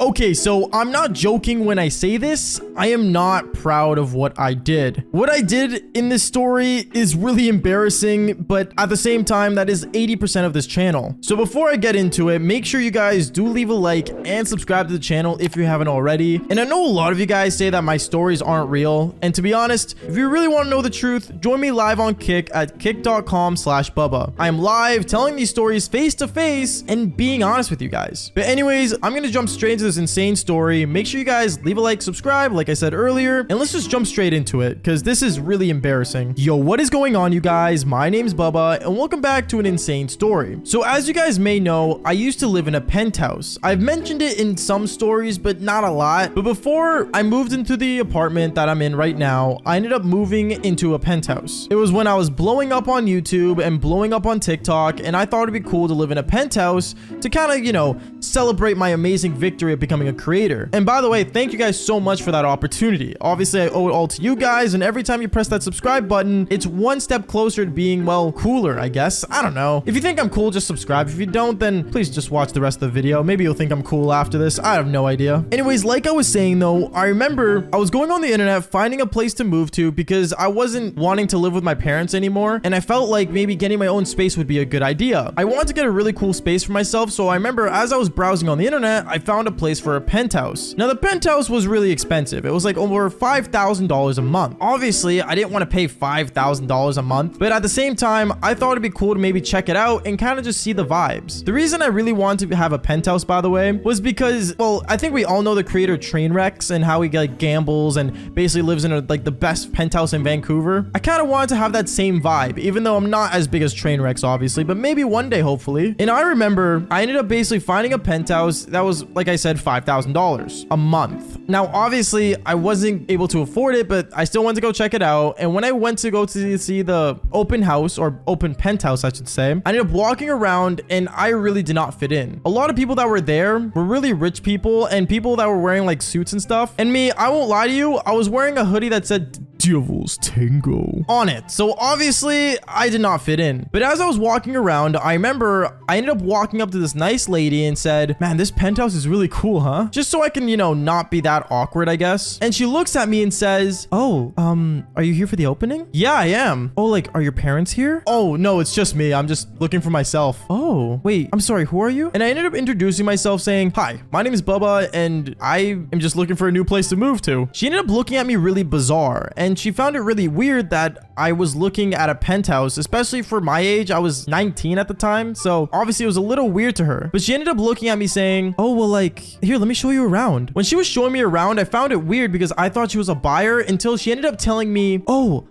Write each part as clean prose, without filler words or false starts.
Okay, so I'm not joking when I say this. I am not proud of what I did. What I did in this story is really embarrassing, but at the same time, that is 80% of this channel. So before I get into it, make sure you guys do leave a like and subscribe to the channel if you haven't already. And I know a lot of you guys say that my stories aren't real. And to be honest, if you really want to know the truth, join me live on Kick at kick.com/Bubba. I am live telling these stories face to face and being honest with you guys. But anyways, I'm going to jump straight into this insane story. Make sure you guys leave a like, subscribe, like I said earlier, and let's just jump straight into it because this is really embarrassing. Yo, what is going on, you guys? My name's Bubba, and welcome back to an insane story. So as you guys may know, I used to live in a penthouse. I've mentioned it in some stories, but not a lot. But before I moved into the apartment that I'm in right now, I ended up moving into a penthouse. It was when I was blowing up on YouTube and blowing up on TikTok, and I thought it'd be cool to live in a penthouse to kind of, celebrate my amazing victory of becoming a creator. And by the way, thank you guys so much for that opportunity. Obviously, I owe it all to you guys, and every time you press that subscribe button, it's one step closer to being, well, cooler, I guess. I don't know. If you think I'm cool, just subscribe. If you don't, then please just watch the rest of the video. Maybe you'll think I'm cool after this. I have no idea. Anyways, like I was saying though, I remember I was going on the internet finding a place to move to because I wasn't wanting to live with my parents anymore, and I felt like maybe getting my own space would be a good idea. I wanted to get a really cool space for myself, so I remember as I was browsing on the internet, I found a place for a penthouse. Now the penthouse was really expensive. It was like over $5,000 a month. Obviously, I didn't want to pay $5,000 a month, but at the same time, I thought it'd be cool to maybe check it out and kind of just see the vibes. The reason I really wanted to have a penthouse, by the way, was because, well, I think we all know the creator Trainwrecks and how he like gambles and basically lives in the best penthouse in Vancouver. I kind of wanted to have that same vibe, even though I'm not as big as Trainwrecks, obviously, but maybe one day, hopefully. And I remember I ended up basically finding a penthouse that was, like I said, $5,000 a month. Now, obviously, I wasn't able to afford it, but I still wanted to go check it out. And when I went to go to see the open house, or open penthouse, I should say, I ended up walking around and I really did not fit in. A lot of people that were there were really rich people and people that were wearing like suits and stuff. And me, I won't lie to you, I was wearing a hoodie that said Devil's Tango on it. So obviously I did not fit in. But as I was walking around, I remember I ended up walking up to this nice lady and said, "Man, this penthouse is really cool, huh?" Just so I can, not be that awkward, I guess. And she looks at me and says, "Oh, are you here for the opening?" "Yeah, I am." "Oh, like, are your parents here?" "Oh, no, it's just me. I'm just looking for myself." "Oh, wait, I'm sorry, who are you?" And I ended up introducing myself saying, "Hi, my name is Bubba and I am just looking for a new place to move to." She ended up looking at me really bizarre, and she found it really weird that I was looking at a penthouse, especially for my age. I was 19 at the time, so obviously it was a little weird to her. But she ended up looking at me saying, "Oh, well, like, here, let me show you around." When she was showing me around, I found it weird because I thought she was a buyer until she ended up telling me, "Oh,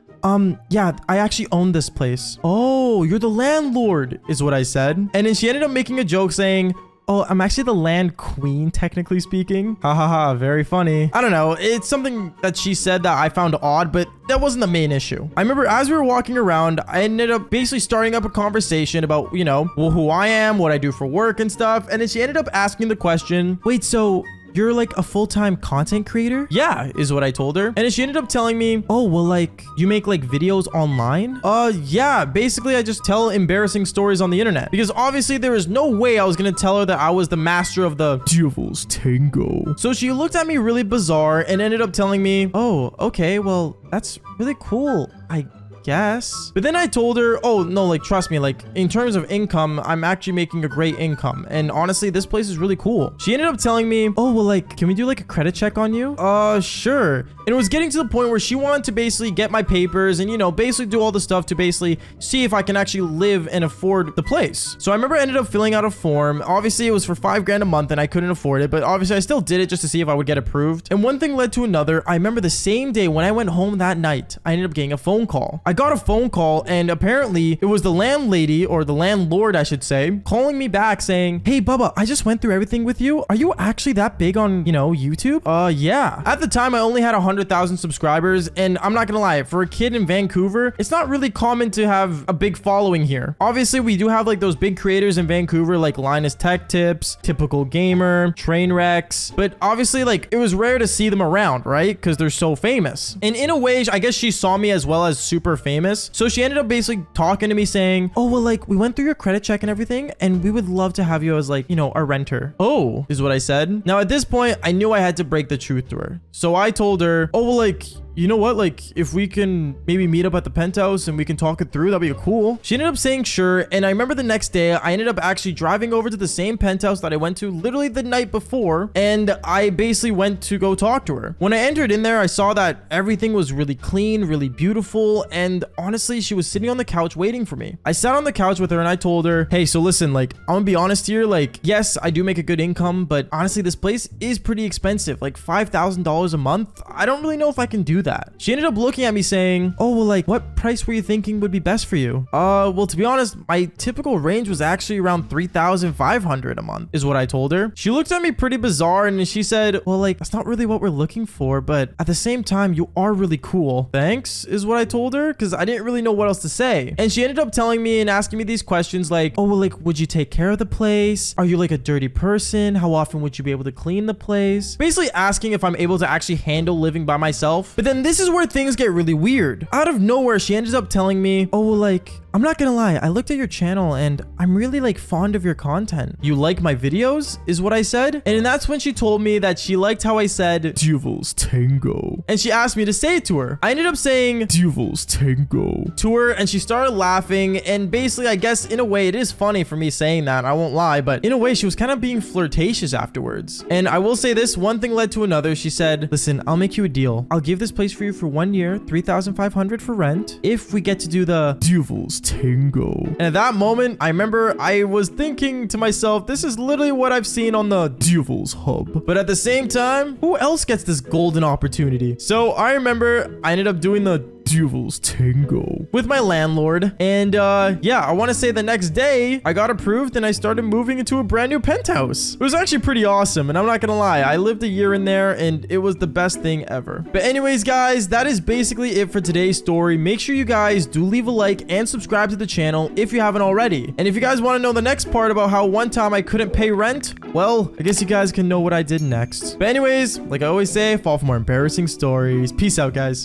yeah, I actually own this place." "Oh, you're the landlord," is what I said. And then she ended up making a joke saying, "Oh, I'm actually the land queen, technically speaking." Ha ha ha, very funny. I don't know, it's something that she said that I found odd, but that wasn't the main issue. I remember as we were walking around, I ended up basically starting up a conversation about, well, who I am, what I do for work and stuff. And then she ended up asking the question, "Wait, so you're like a full-time content creator?" "Yeah," is what I told her. And then she ended up telling me, "Oh, well, like, you make like videos online?" Yeah, basically I just tell embarrassing stories on the internet, because obviously there is no way I was gonna tell her that I was the master of the Devil's Tango. So she looked at me really bizarre and ended up telling me, "Oh, okay, well, that's really cool, I guess." But then I told her, "Oh, no, like, trust me, like, in terms of income, I'm actually making a great income. And honestly, this place is really cool." She ended up telling me, "Oh, well, like, can we do like a credit check on you?" Sure. And it was getting to the point where she wanted to basically get my papers and, basically do all the stuff to basically see if I can actually live and afford the place. So I remember I ended up filling out a form. Obviously, it was for $5,000 a month and I couldn't afford it, but obviously I still did it just to see if I would get approved. And one thing led to another. I remember the same day when I went home that night, I ended up getting a phone call. I got a phone call and apparently it was the landlady, or the landlord, I should say, calling me back saying, "Hey, Bubba, I just went through everything with you. Are you actually that big on, YouTube?" Yeah. At the time, I only had 100,000 subscribers, and I'm not gonna lie, for a kid in Vancouver, it's not really common to have a big following here. Obviously, we do have like those big creators in Vancouver like Linus Tech Tips, Typical Gamer, Trainwrecks, but obviously like it was rare to see them around, right? Because they're so famous. And in a way, I guess she saw me as well as super famous. So she ended up basically talking to me saying, oh, well, like we went through your credit check and everything, and we would love to have you as like, you know, our renter. Oh, is what I said. Now at this point, I knew I had to break the truth to her. So I told her, oh, well, like, you know what? Like, if we can maybe meet up at the penthouse and we can talk it through, that'd be cool. She ended up saying sure. And I remember the next day, I ended up actually driving over to the same penthouse that I went to literally the night before. And I basically went to go talk to her. When I entered in there, I saw that everything was really clean, really beautiful. And honestly, she was sitting on the couch waiting for me. I sat on the couch with her and I told her, hey, so listen, like, I'm gonna be honest here. Like, yes, I do make a good income, but honestly, this place is pretty expensive. Like $5,000 a month. I don't really know if I can do that. She ended up looking at me saying, oh, well, like, what price were you thinking would be best for you? Well, to be honest, my typical range was actually around $3,500 a month is what I told her. She looked at me pretty bizarre and she said, well, like, that's not really what we're looking for, but at the same time, you are really cool. Thanks is what I told her because I didn't really know what else to say. And she ended up telling me and asking me these questions like, oh, well, like, would you take care of the place? Are you like a dirty person? How often would you be able to clean the place? Basically asking if I'm able to actually handle living by myself. But then this is where things get really weird. Out of nowhere, she ended up telling me, oh, well, like, I'm not gonna lie, I looked at your channel and I'm really like fond of your content. You like my videos is what I said. And that's when she told me that she liked how I said Devil's Tango. And she asked me to say it to her. I ended up saying Devil's Tango to her and she started laughing. And basically, I guess in a way it is funny for me saying that, I won't lie, but in a way she was kind of being flirtatious afterwards. And I will say this, one thing led to another. She said, listen, I'll make you a deal. I'll give this place for you for 1 year, $3,500 for rent, if we get to do the Devil's Tango. And at that moment, I remember I was thinking to myself, this is literally what I've seen on the Devil's Hub. But at the same time, who else gets this golden opportunity? So I remember I ended up doing the Devil's Tango with my landlord. And yeah, I want to say the next day I got approved and I started moving into a brand new penthouse. It was actually pretty awesome. And I'm not gonna lie, I lived a year in there and it was the best thing ever. But anyways, guys, that is basically it for today's story. Make sure you guys do leave a like and subscribe to the channel if you haven't already. And if you guys want to know the next part about how one time I couldn't pay rent, well, I guess you guys can know what I did next. But anyways, like I always say, fall for more embarrassing stories. Peace out, guys.